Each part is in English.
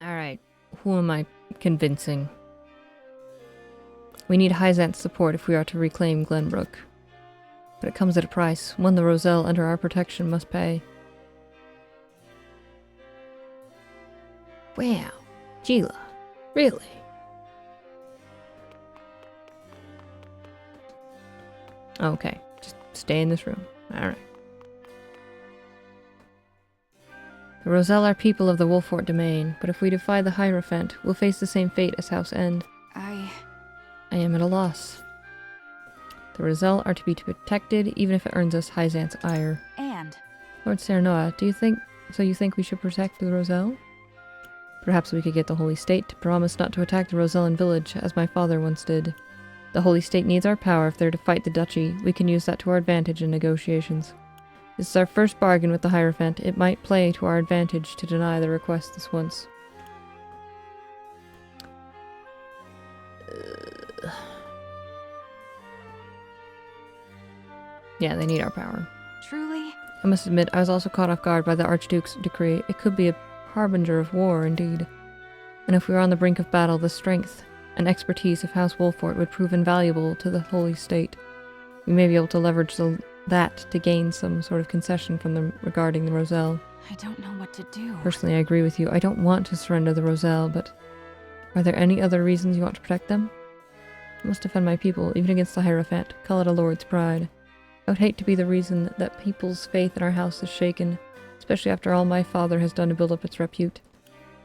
Alright, who am I convincing? We need Hyzant's support if we are to reclaim Glenbrook. But it comes at a price, one the Roselle under our protection must pay. Wow, Gila, really? Okay, just stay in this room. Alright. The Roselle are people of the Wolfort domain, but if we defy the Hierophant, we'll face the same fate as House End. I am at a loss. The Roselle are to be protected, even if it earns us Hyzant's ire. And? Lord Serenoa, do you think we should protect the Roselle? Perhaps we could get the Holy State to promise not to attack the Rosellan village, as my father once did. The Holy State needs our power if they're to fight the Duchy. We can use that to our advantage in negotiations. This is our first bargain with the Hierophant. It might play to our advantage to deny the request this once. Yeah, they need our power. Truly? I must admit, I was also caught off guard by the Archduke's decree. It could be a harbinger of war, indeed. And if we were on the brink of battle, the strength and expertise of House Wolfort would prove invaluable to the Holy State. We may be able to leverage that to gain some sort of concession from them regarding the Roselle. I don't know what to do. Personally, I agree with you. I don't want to surrender the Roselle, but are there any other reasons you want to protect them? I must defend my people, even against the Hierophant. Call it a lord's pride. I would hate to be the reason that people's faith in our house is shaken, especially after all my father has done to build up its repute.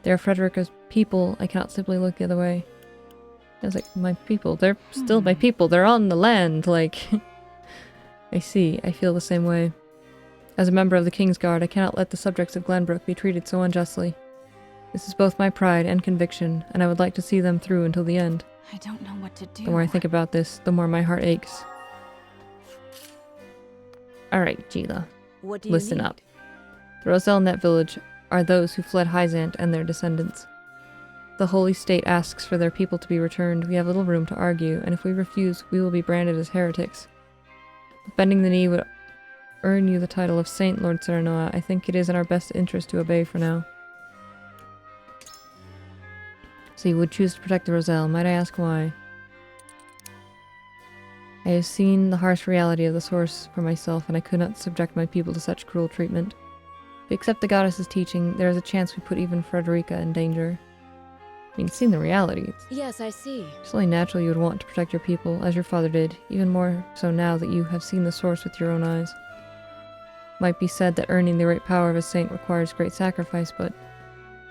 They are Frederica's people. I cannot simply look the other way. I was like, my people. They're still my people. They're on the land. Like, I see. I feel the same way. As a member of the King's Guard, I cannot let the subjects of Glenbrook be treated so unjustly. This is both my pride and conviction, and I would like to see them through until the end. I don't know what to do. The more I think about this, the more my heart aches. Alright, Gila. What do you Listen need? up. The Roselle in that village are those who fled Hyzant and their descendants. The Holy State asks for their people to be returned. We have little room to argue, and if we refuse, we will be branded as heretics. If bending the knee would earn you the title of Saint, Lord Serenoa, I think it is in our best interest to obey for now. So you would choose to protect the Roselle. Might I ask why? I have seen the harsh reality of the source for myself, and I could not subject my people to such cruel treatment. If we accept the goddess's teaching, there is a chance we put even Frederica in danger. I mean, seeing the reality, Yes, I see. it's only natural you would want to protect your people, as your father did, even more so now that you have seen the source with your own eyes. It might be said that earning the great power of a saint requires great sacrifice, but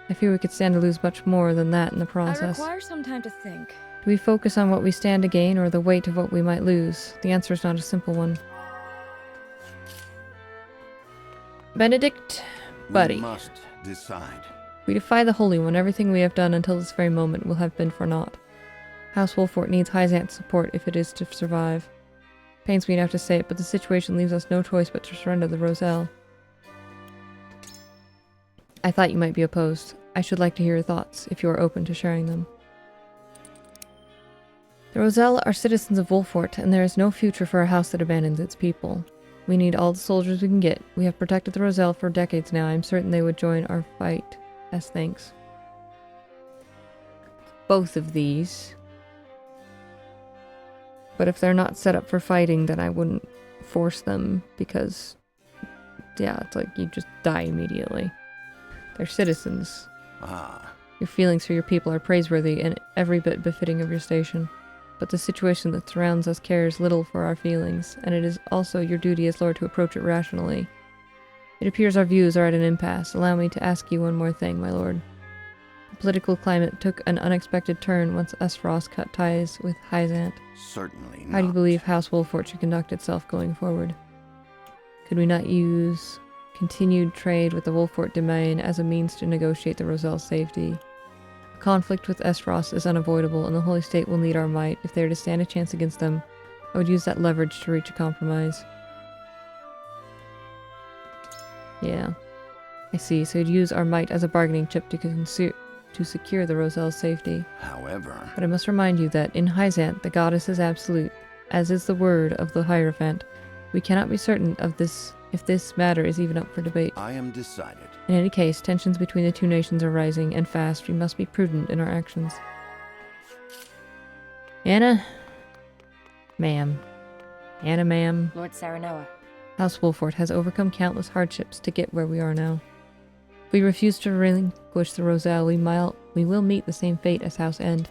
I fear we could stand to lose much more than that in the I process. require some time to think. Do we focus on what we stand to gain or the weight of what we might lose? The answer is not a simple one. Benedict, buddy. We must decide. We defy the Holy One. Everything we have done until this very moment will have been for naught. House Wolfort needs Hyzant's support if it is to survive. Pains me to have to say it, but the situation leaves us no choice but to surrender the Roselle. I thought you might be opposed. I should like to hear your thoughts, if you are open to sharing them. The Roselle are citizens of Wolfort, and there is no future for a house that abandons its people. We need all the soldiers we can get. We have protected the Roselle for decades now. I am certain they would join our fight as thanks. Both of these. But if they're not set up for fighting, then I wouldn't force them, because, yeah, it's like you just die immediately. They're citizens. Ah, Your feelings for your people are praiseworthy and every bit befitting of your station. But the situation that surrounds us cares little for our feelings, and it is also your duty as Lord to approach it rationally. It appears our views are at an impasse. Allow me to ask you one more thing, my lord. The political climate took an unexpected turn once Esfrost cut ties with Hyzant. certainly not. How do you believe House Wolfort should conduct itself going forward? Could we not use continued trade with the Wolfort domain as a means to negotiate the Roselle's safety? A conflict with Esfrost is unavoidable, and the Holy State will need our might. If they are to stand a chance against them, I would use that leverage to reach a compromise. Yeah, I see. So you'd use our might as a bargaining chip to secure the Roselle's safety. However, But I must remind you that in Hyzant, the goddess is absolute, as is the word of the Hierophant. We cannot be certain of this if this matter is even up for debate. I am decided. In any case, tensions between the two nations are rising, and fast. We must be prudent in our actions. Anna? Ma'am. Anna, ma'am. Lord Saranoa. House Wolford has overcome countless hardships to get where we are now. If we refuse to relinquish the Roselle, we will meet the same fate as House End.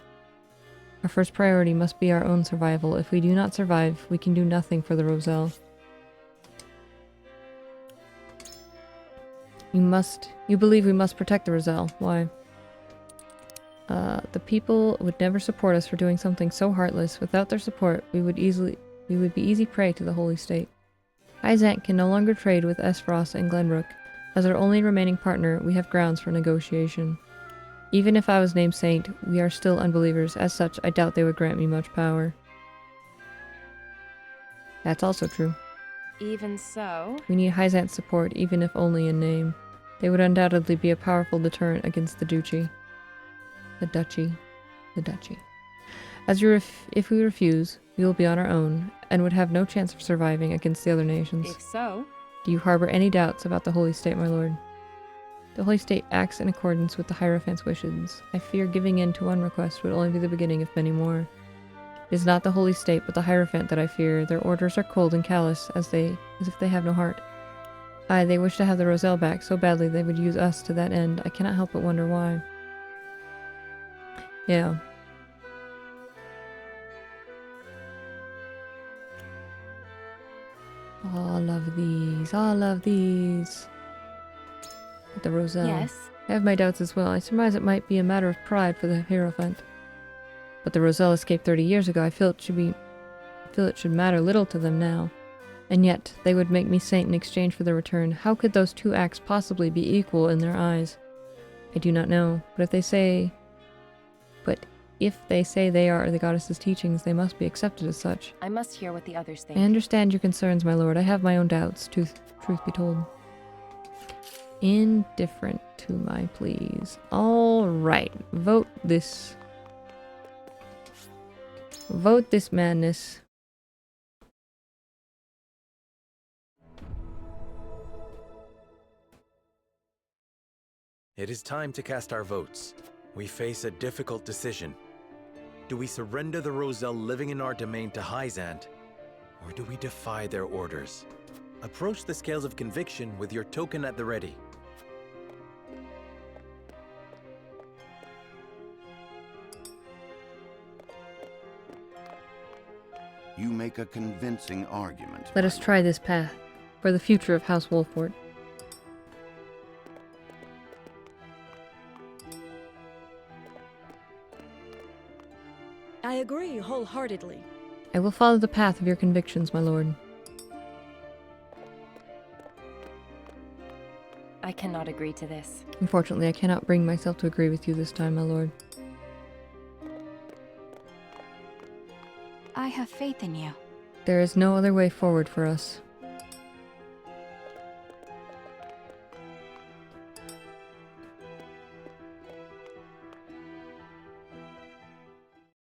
Our first priority must be our own survival. If we do not survive, we can do nothing for the Roselle. You believe we must protect the Roselle. Why? The people would never support us for doing something so heartless. Without their support, we would be easy prey to the Holy State. Hyzant can no longer trade with Esfrost and Glenbrook. As our only remaining partner, we have grounds for negotiation. Even if I was named Saint, we are still unbelievers. As such, I doubt they would grant me much power. That's also true. Even so... We need Hyzant's support, even if only in name. They would undoubtedly be a powerful deterrent against the Duchy. The Duchy. If we refuse, we will be on our own, and would have no chance of surviving against the other nations. If so... Do you harbor any doubts about the Holy State, my lord? The Holy State acts in accordance with the Hierophant's wishes. I fear giving in to one request would only be the beginning of many more. It is not the Holy State, but the Hierophant that I fear. Their orders are cold and callous, as if they have no heart. Aye, they wish to have the Roselle back so badly they would use us to that end. I cannot help but wonder why. Yeah. All of these. The Roselle. Yes? I have my doubts as well. I surmise it might be a matter of pride for the Hierophant. But the Roselle escaped 30 years ago. I feel it should matter little to them now. And yet, they would make me saint in exchange for their return. How could those two acts possibly be equal in their eyes? I do not know. But if they say they are the goddess's teachings, they must be accepted as such. I must hear what the others think. I understand your concerns, my lord. I have my own doubts, truth be told. Indifferent to my pleas. Alright. Vote this madness. It is time to cast our votes. We face a difficult decision. Do we surrender the Roselle living in our domain to Hyzant, or do we defy their orders? Approach the scales of conviction with your token at the ready. You make a convincing argument. Let us try this path for the future of House Wolford. I agree wholeheartedly. I will follow the path of your convictions, my lord. I cannot agree to this. Unfortunately, I cannot bring myself to agree with you this time, my lord. I have faith in you. There is no other way forward for us.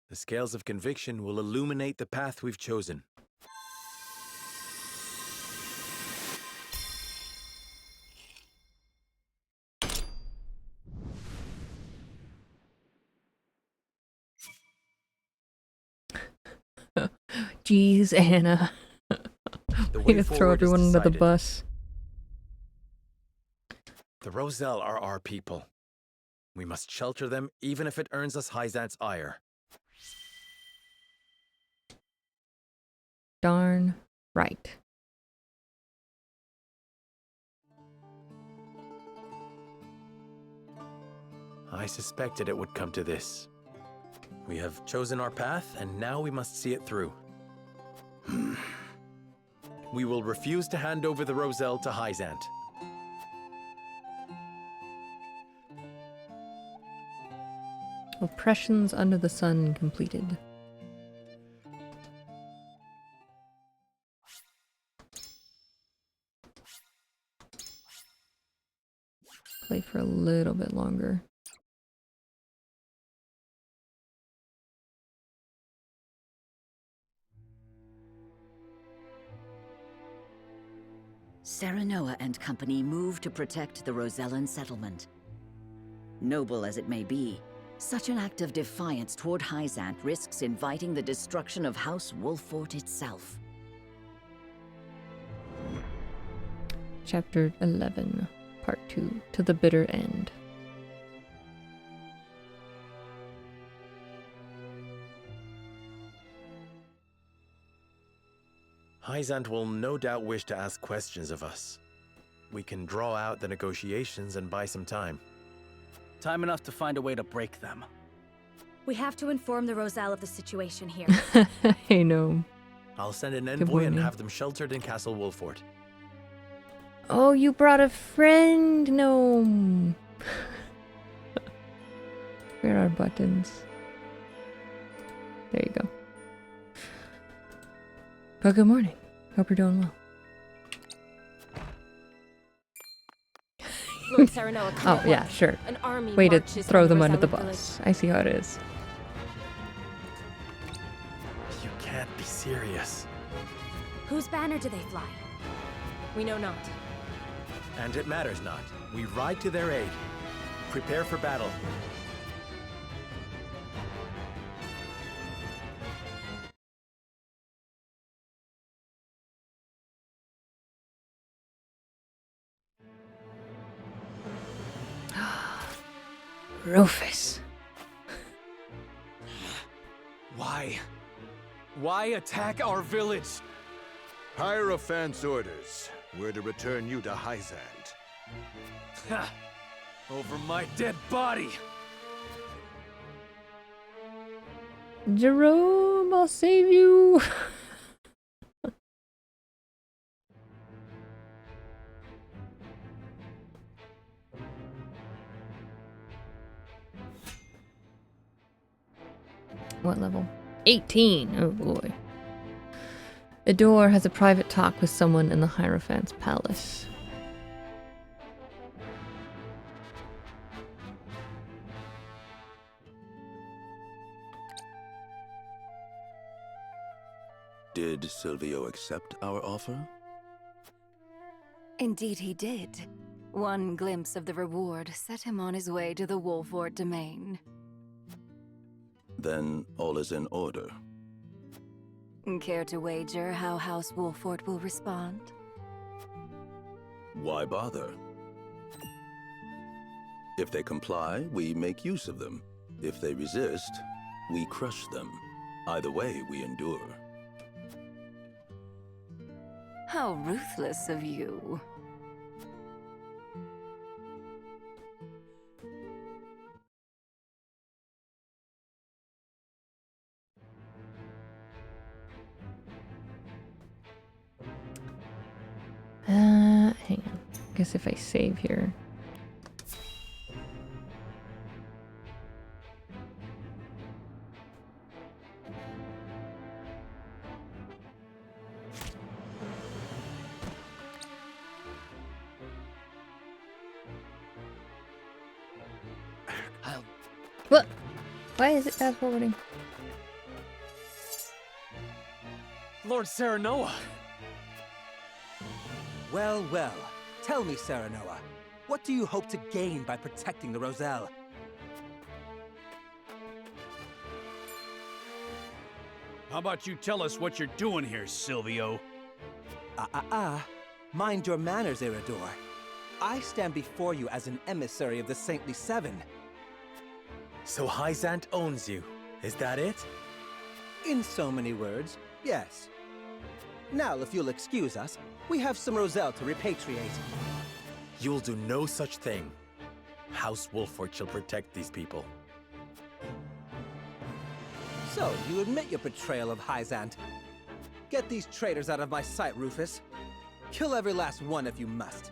The scales of conviction will illuminate the path we've chosen. Jeez, Anna. The Way way to throw forward is everyone under the decided. bus. The Roselle are our people. We must shelter them, even if it earns us Hyzant's ire. Darn right. I suspected it would come to this. We have chosen our path, and now we must see it through. We will refuse to hand over the Roselle to Hyzant. Oppressions under the sun completed. Play for a little bit longer. Serenoa and company move to protect the Rosellan settlement. Noble as it may be, such an act of defiance toward Hyzant risks inviting the destruction of House Wolffort itself. Chapter 11, Part 2, To the Bitter End. Hyzant will no doubt wish to ask questions of us. We can draw out the negotiations and buy some time. Time enough to find a way to break them. We have to inform the Roselle of the situation here. Hey, no. I'll send an envoy and morning. have them sheltered in Castle Wolffort. Oh, you brought a friend, gnome. Where are buttons? There you go. Well, good morning. Hope you're doing well. Lord Serenoa, come Oh, at yeah, once. sure. An army Way to marches throw on them under the Rosella bus. I see how it is. You can't be serious. Whose banner do they fly? village. We know not. And it matters not. We ride to their aid. Prepare for battle. Rufus. Why? Why attack our village? Hierophant's orders were to return you to Hyzant. Ha! Over my dead body! Jerome, I'll save you. What level? 18. Oh boy. Adore has a private talk with someone in the Hierophant's palace. Did Silvio accept our offer? Indeed he did. One glimpse of the reward set him on his way to the Wolffort domain. Then all is in order. Care to wager how House Wolffort will respond? Why bother? If they comply, we make use of them. If they resist, we crush them. Either way, we endure. How ruthless of you. Hang on. Guess if I save here. I'll... What? Why is it fast forwarding? Lord Serenoa! Well, well. Tell me, Serenoa, what do you hope to gain by protecting the Roselle? How about you tell us what you're doing here, Silvio? Mind your manners, Iridor. I stand before you as an emissary of the Saintly Seven. So Hyzant owns you. Is that it? In so many words, yes. Now, if you'll excuse us, we have some Roselle to repatriate. You'll do no such thing. House Wolffort shall protect these people. So, you admit your betrayal of Hyzant. Get these traitors out of my sight, Rufus. Kill every last one if you must.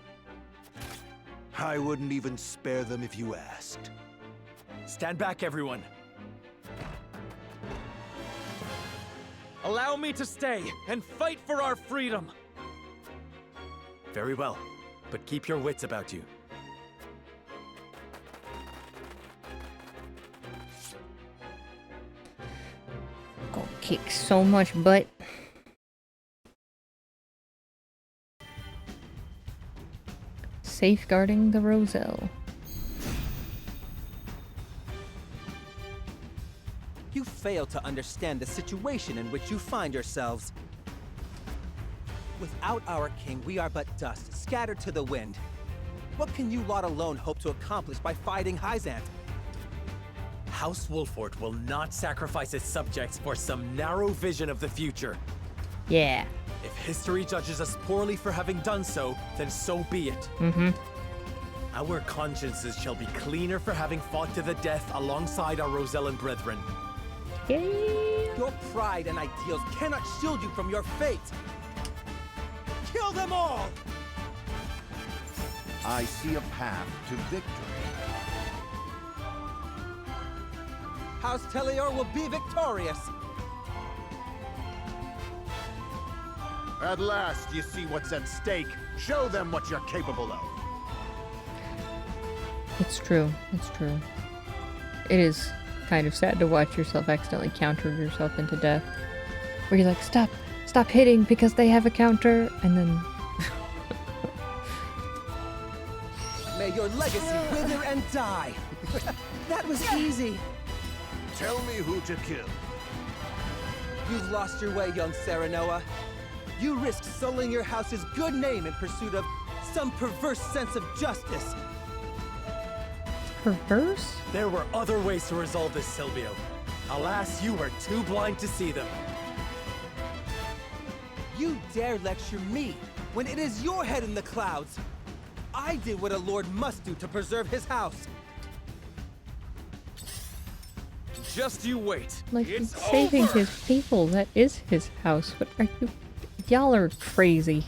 I wouldn't even spare them if you asked. Stand back, everyone. Allow me to stay and fight for our freedom. Very well, but keep your wits about you. Go kick so much butt. Safeguarding the Roselle. You fail to understand the situation in which you find yourselves. Without our king, we are but dust, scattered to the wind. What can you lot alone hope to accomplish by fighting Hyzant? House Wolfort will not sacrifice its subjects for some narrow vision of the future. Yeah. If history judges us poorly for having done so, then so be it. Mm-hmm. Our consciences shall be cleaner for having fought to the death alongside our Rosellan brethren. Yeah. Your pride and ideals cannot shield you from your fate. Kill them all! I see a path to victory. House Teleor will be victorious. At last, you see what's at stake. Show them what you're capable of. It's true. It's true. It is kind of sad to watch yourself accidentally counter yourself into death. Where you're like, stop hitting because they have a counter, and then... May your legacy wither and die. That was easy. Tell me who to kill. You've lost your way, young Serenoa. You risked sullying your house's good name in pursuit of some perverse sense of justice. Perverse? There were other ways to resolve this, Silvio. Alas, you were too blind to see them. You dare lecture me when it is your head in the clouds. I did what a lord must do to preserve his house. Just you wait. Like, It's he's saving over. his people. That is his house. What are you... Y'all are crazy.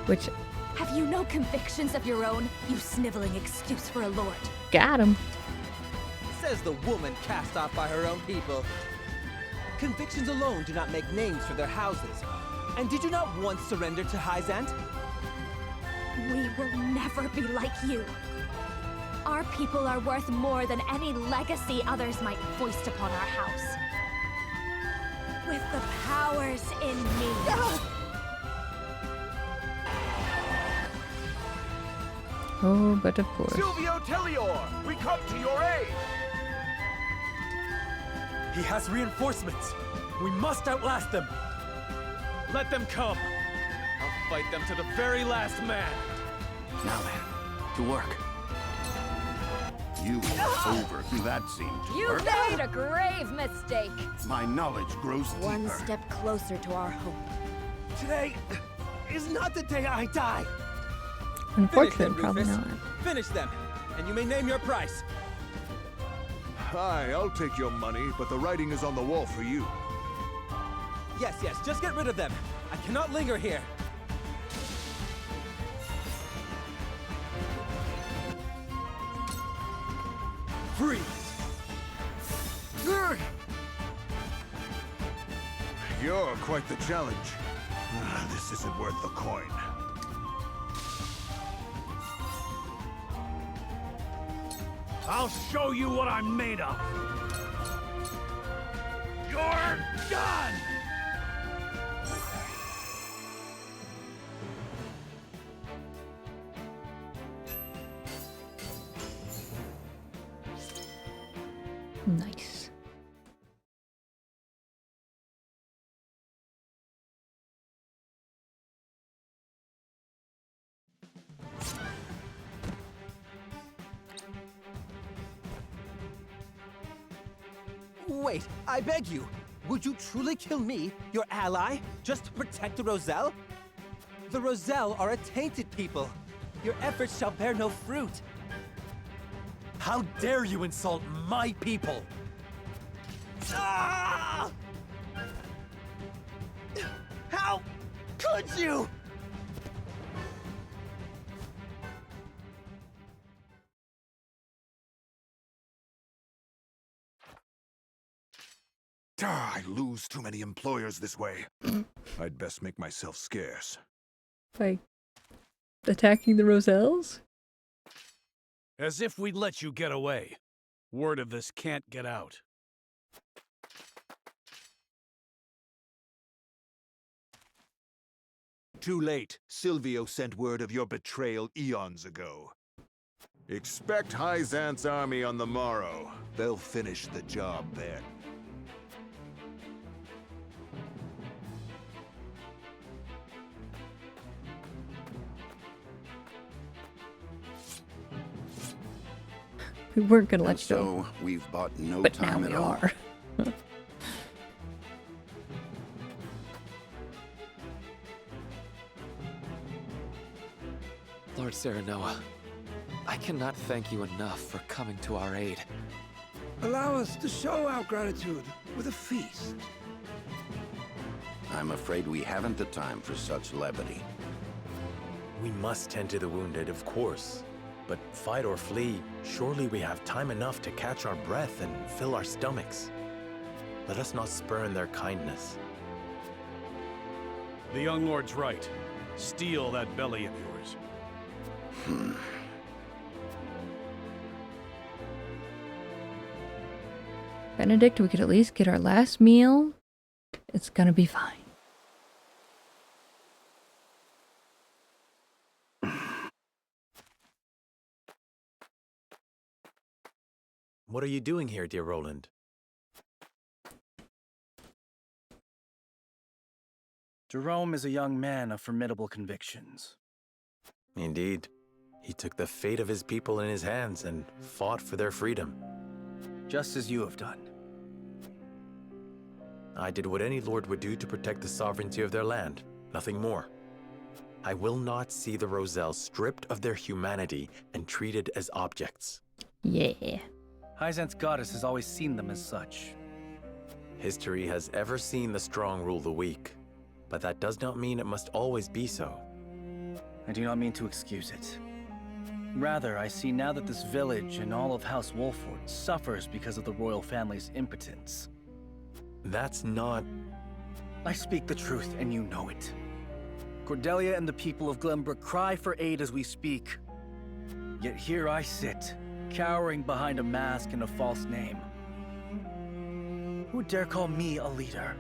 Which... Have you no convictions of your own, you sniveling excuse for a lord? Got him. Says the woman cast off by her own people. Convictions alone do not make names for their houses. And did you not once surrender to Hyzant? We will never be like you. Our people are worth more than any legacy others might foist upon our house. With the powers in me. Oh, but of course. Silvio Teleor, we come to your aid. He has reinforcements. We must outlast them. Let them come. I'll fight them to the very last man. Now then, to work. You were over. That seemed to You work. made a grave mistake. My knowledge grows deeper. One step closer to our hope. Today is not the day I die. Unfortunately, Finish them, probably Rufus. not. Finish them, and you may name your price. Hi, I'll take your money, but the writing is on the wall for you. Yes, just get rid of them. I cannot linger here. Freeze! You're quite the challenge. This isn't worth the coin. I'll show you what I'm made of. You're done! Nice. Wait, I beg you. Would you truly kill me, your ally, just to protect the Roselle? The Roselle are a tainted people. Your efforts shall bear no fruit. How dare you insult my people? Ah! How could you? I lose too many employers this way. I'd best make myself scarce. By attacking the Roselles? As if we'd let you get away. Word of this can't get out. Too late. Silvio sent word of your betrayal eons ago. Expect Hyzant's army on the morrow. They'll finish the job then. We weren't gonna let you go. So, we've bought no But now time we at all. are. Lord Serenoa, I cannot thank you enough for coming to our aid. Allow us to show our gratitude with a feast. I'm afraid we haven't the time for such levity. We must tend to the wounded, of course. But fight or flee, surely we have time enough to catch our breath and fill our stomachs. Let us not spurn their kindness. The young lord's right. Steal that belly of yours. Benedict, we could at least get our last meal. It's gonna be fine. What are you doing here, dear Roland? Jerome is a young man of formidable convictions. Indeed. He took the fate of his people in his hands and fought for their freedom. Just as you have done. I did what any lord would do to protect the sovereignty of their land, nothing more. I will not see the Roselle stripped of their humanity and treated as objects. Yeah. Hyzant's goddess has always seen them as such. History has ever seen the strong rule the weak, but that does not mean it must always be so. I do not mean to excuse it. Rather, I see now that this village and all of House Wolford suffers because of the royal family's impotence. That's not... I speak the truth, and you know it. Cordelia and the people of Glenbrook cry for aid as we speak. Yet here I sit, cowering behind a mask and a false name. Who dare call me a leader?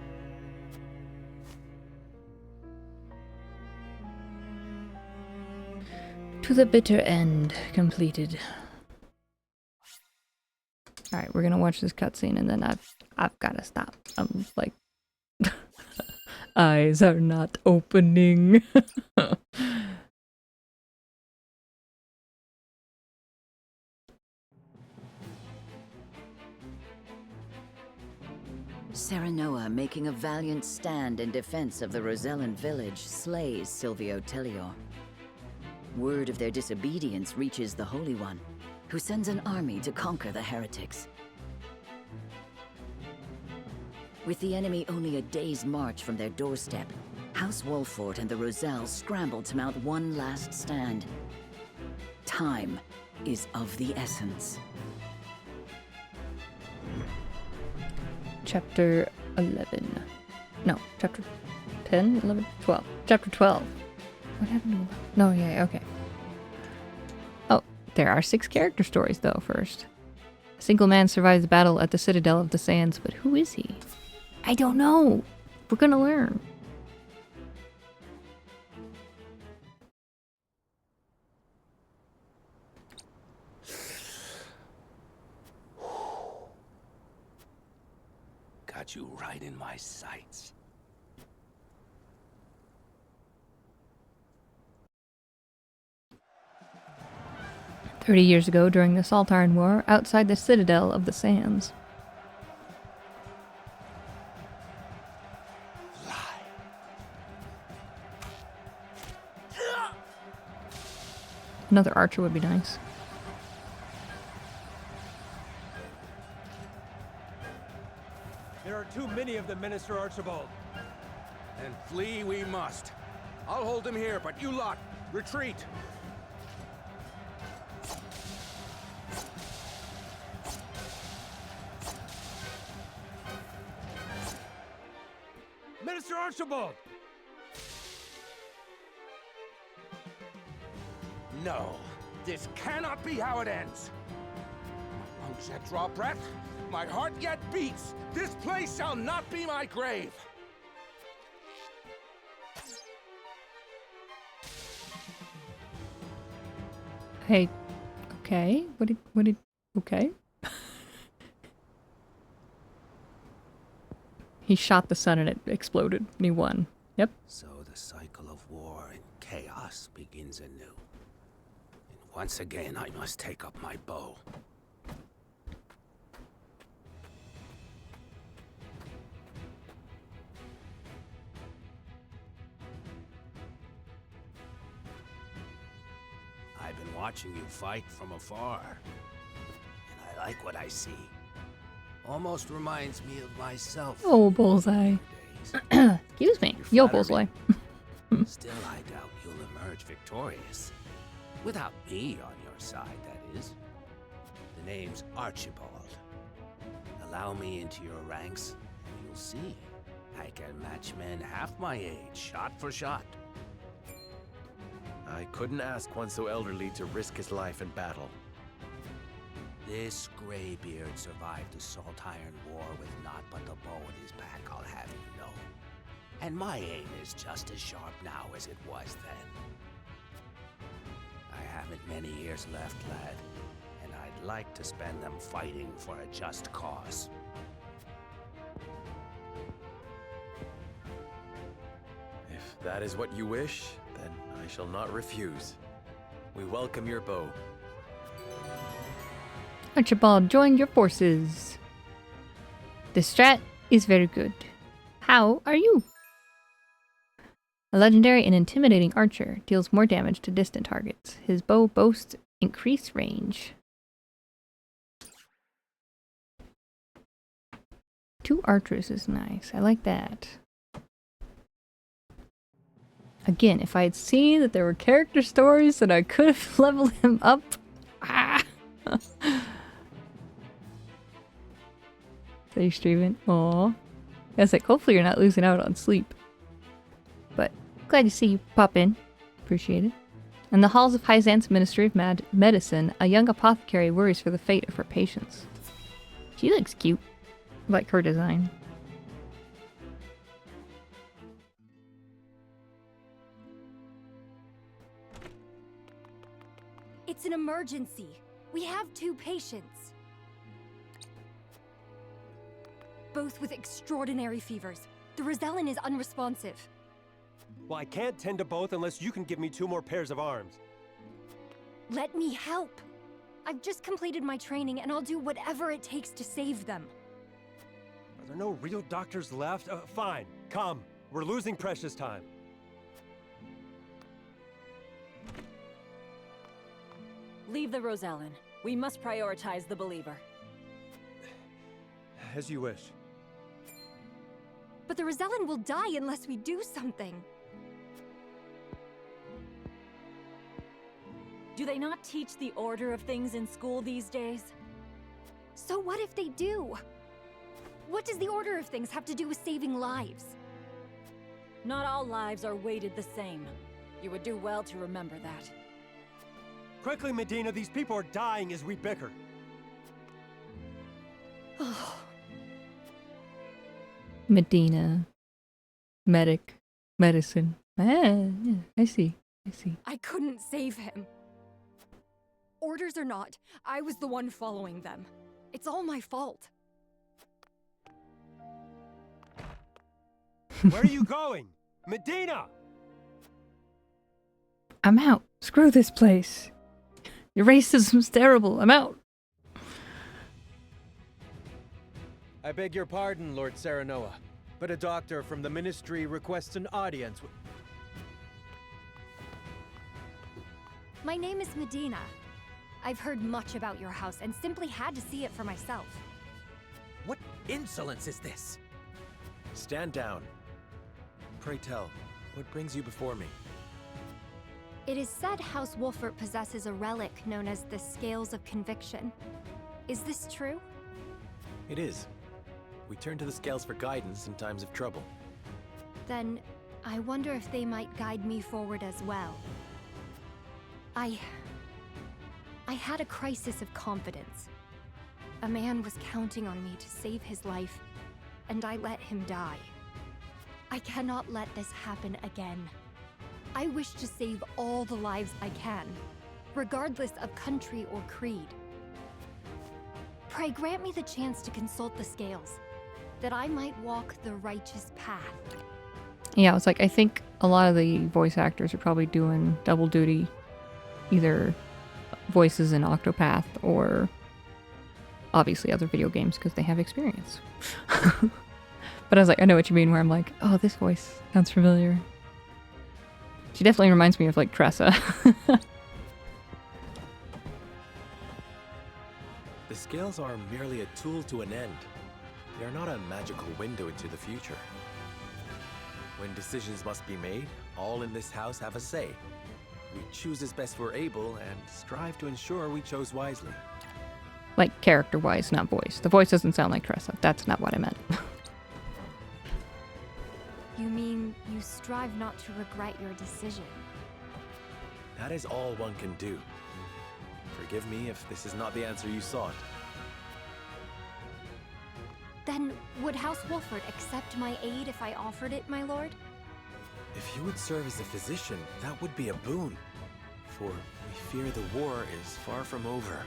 To the bitter end completed. Alright, we're gonna watch this cutscene and then I've gotta stop. I'm like eyes are not opening. Serenoa, making a valiant stand in defense of the Rosellan village, slays Silvio Tellior. Word of their disobedience reaches the Holy One, who sends an army to conquer the heretics. With the enemy only a day's march from their doorstep, House Wolford and the Roselle scramble to mount one last stand. Time is of the essence. Chapter 11. No, chapter 10, 11, 12. Chapter 12. What happened to 11? No, yeah, okay. Oh, there are 6 character stories, though, first. A single man survives the battle at the Citadel of the Sands, but who is he? I don't know. We're gonna learn. Got you right in my sights. 30 years ago, during the Saltarn War, outside the Citadel of the Sands. Another archer would be nice. There are too many of them, Minister Archibald. And flee we must. I'll hold him here, but you lot, retreat! Minister Archibald! No, this cannot be how it ends. My lungs yet draw breath, my heart yet beats. This place shall not be my grave. Hey, okay. Okay. He shot the sun and it exploded, and he won. Yep. So the cycle of war and chaos begins anew. And once again, I must take up my bow. I've been watching you fight from afar, and I like what I see. Almost reminds me of myself. Oh, Bullseye. Excuse me. Yo, Bullseye. Still, I doubt you'll emerge victorious. Without me on your side, that is. The name's Archibald. Allow me into your ranks, and you'll see. I can match men half my age, shot for shot. I couldn't ask one so elderly to risk his life in battle. This graybeard survived the Salt Iron War with naught but the bow in his back, I'll have you know. And my aim is just as sharp now as it was then. I haven't many years left, lad, and I'd like to spend them fighting for a just cause. If that is what you wish, then I shall not refuse. We welcome your bow. Archibald, join your forces. The strat is very good. How are you? A legendary and intimidating archer deals more damage to distant targets. His bow boasts increased range. 2 archers is nice. I like that. Again, if I had seen that there were character stories that I could have leveled him up. Ah! So you streaming? Aww. I was like, hopefully you're not losing out on sleep. But glad to see you pop in. Appreciate it. In the halls of Hyzant's Ministry of Medicine, a young apothecary worries for the fate of her patients. She looks cute. I like her design. It's an emergency. We have 2 patients. Both with extraordinary fevers. The Rosellan is unresponsive. Well, I can't tend to both unless you can give me 2 more pairs of arms. Let me help. I've just completed my training and I'll do whatever it takes to save them. Are there no real doctors left? Fine, come. We're losing precious time. Leave the Rosellan. We must prioritize the believer. As you wish. But the Rosellan will die unless we do something. Do they not teach the order of things in school these days? So what if they do? What does the order of things have to do with saving lives? Not all lives are weighted the same. You would do well to remember that. Quickly, Medina, these people are dying as we bicker. Medina. Medic. Medicine. Ah, yeah, I see. I couldn't save him. Orders or not, I was the one following them. It's all my fault. Where are you going? Medina! I'm out. Screw this place. Your racism's terrible. I'm out. I beg your pardon, Lord Serenoa, but a doctor from the Ministry requests an audience with... My name is Medina. I've heard much about your house and simply had to see it for myself. What insolence is this? Stand down. Pray tell, what brings you before me? It is said House Wolfert possesses a relic known as the Scales of Conviction. Is this true? It is. We turn to the scales for guidance in times of trouble. Then, I wonder if they might guide me forward as well. I had a crisis of confidence. A man was counting on me to save his life, and I let him die. I cannot let this happen again. I wish to save all the lives I can, regardless of country or creed. Pray grant me the chance to consult the scales, that I might walk the righteous path. Yeah, it's like, I think a lot of the voice actors are probably doing double duty, either voices in Octopath or obviously other video games because they have experience. But I was like, I know what you mean, where I'm like, oh, this voice sounds familiar. She definitely reminds me of, like, Tressa. The scales are merely a tool to an end. They are not a magical window into the future. When decisions must be made, all in this house have a say. We choose as best we're able and strive to ensure we chose wisely. Like, character-wise, not voice. The voice doesn't sound like Tressa. That's not what I meant. You mean you strive not to regret your decision? That is all one can do. Forgive me if this is not the answer you sought. Then would House Wolford accept my aid if I offered it, my lord? If you would serve as a physician, that would be a boon. For we fear the war is far from over.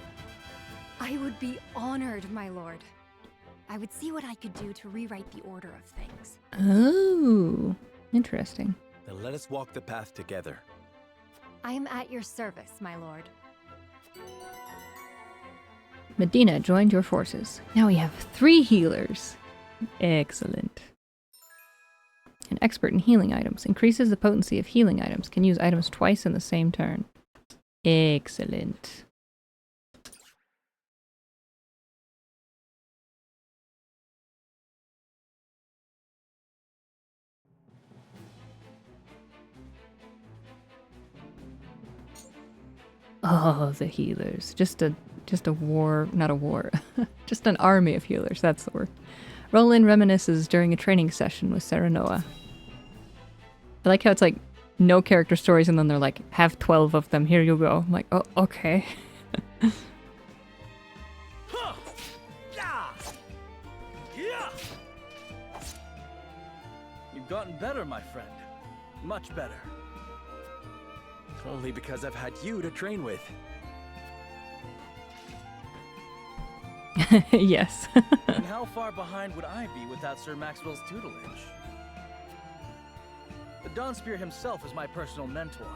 I would be honored, my lord. I would see what I could do to rewrite the order of things. Oh, interesting. Then let us walk the path together. I am at your service, my lord. Medina joined your forces. Now we have 3 healers. Excellent. An expert in healing items. Increases the potency of healing items. Can use items twice in the same turn. Excellent. Oh, the healers. Just a war, not a war. Just an army of healers, that's the word. Roland reminisces during a training session with Serenoa. I like how it's like no character stories and then they're like, have 12 of them, here you go. I'm like, oh, okay. You've gotten better, my friend. Much better. Only because I've had you to train with. Yes. And how far behind would I be without Sir Maxwell's tutelage? The Dawnspear himself is my personal mentor.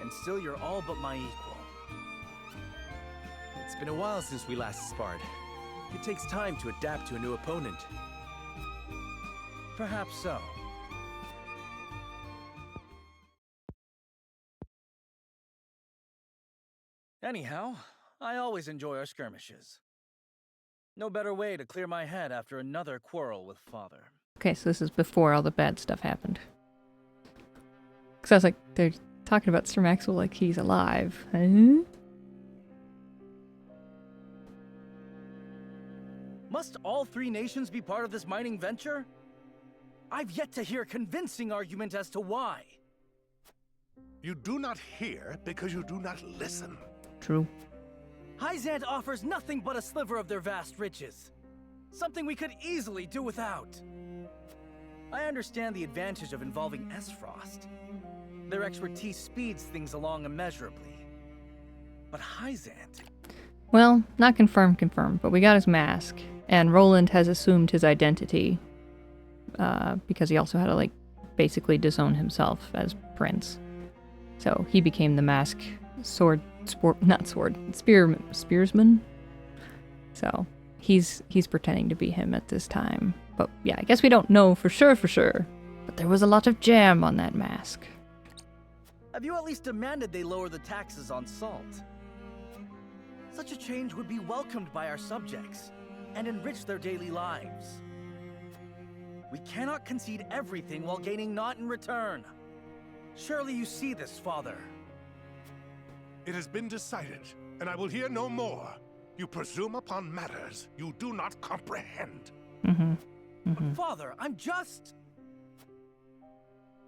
And still you're all but my equal. It's been a while since we last sparred. It takes time to adapt to a new opponent. Perhaps so. Anyhow, I always enjoy our skirmishes. No better way to clear my head after another quarrel with Father. Okay, so this is before all the bad stuff happened. Because I was like, they're talking about Sir Maxwell like he's alive. Huh? Must all 3 nations be part of this mining venture? I've yet to hear a convincing argument as to why. You do not hear because you do not listen. True. Hyzant offers nothing but a sliver of their vast riches. Something we could easily do without. I understand the advantage of involving Esfrost. Their expertise speeds things along immeasurably. But Hyzant... Well, not confirmed, but we got his mask. And Roland has assumed his identity. Because he also had to, like, basically disown himself as prince. So he became the mask spearsman. So he's pretending to be him at this time. But yeah, I guess we don't know for sure. But there was a lot of jam on that mask. Have you at least demanded they lower the taxes on salt? Such a change would be welcomed by our subjects and enrich their daily lives. We cannot concede everything while gaining naught in return. Surely you see this, Father. It has been decided, and I will hear no more. You presume upon matters you do not comprehend. But Father, I'm just...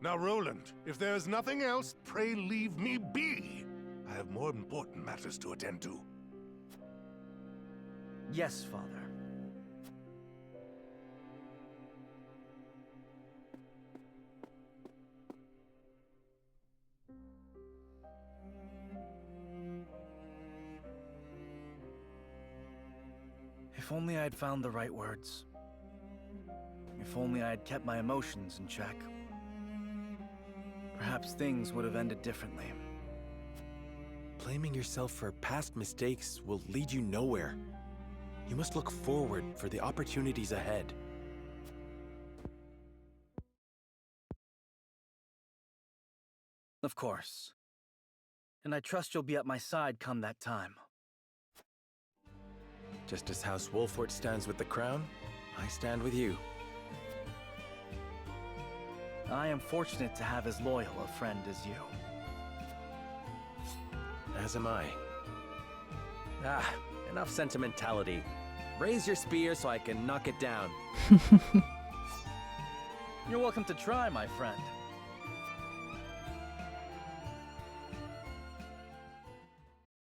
Now, Roland, if there is nothing else, pray leave me be. I have more important matters to attend to. Yes, Father. If only I had found the right words. If only I had kept my emotions in check. Perhaps things would have ended differently. Blaming yourself for past mistakes will lead you nowhere. You must look forward for the opportunities ahead. Of course. And I trust you'll be at my side come that time. Just as House Wolfort stands with the crown, I stand with you. I am fortunate to have as loyal a friend as you. As am I. Ah, enough sentimentality. Raise your spear so I can knock it down. You're welcome to try, my friend.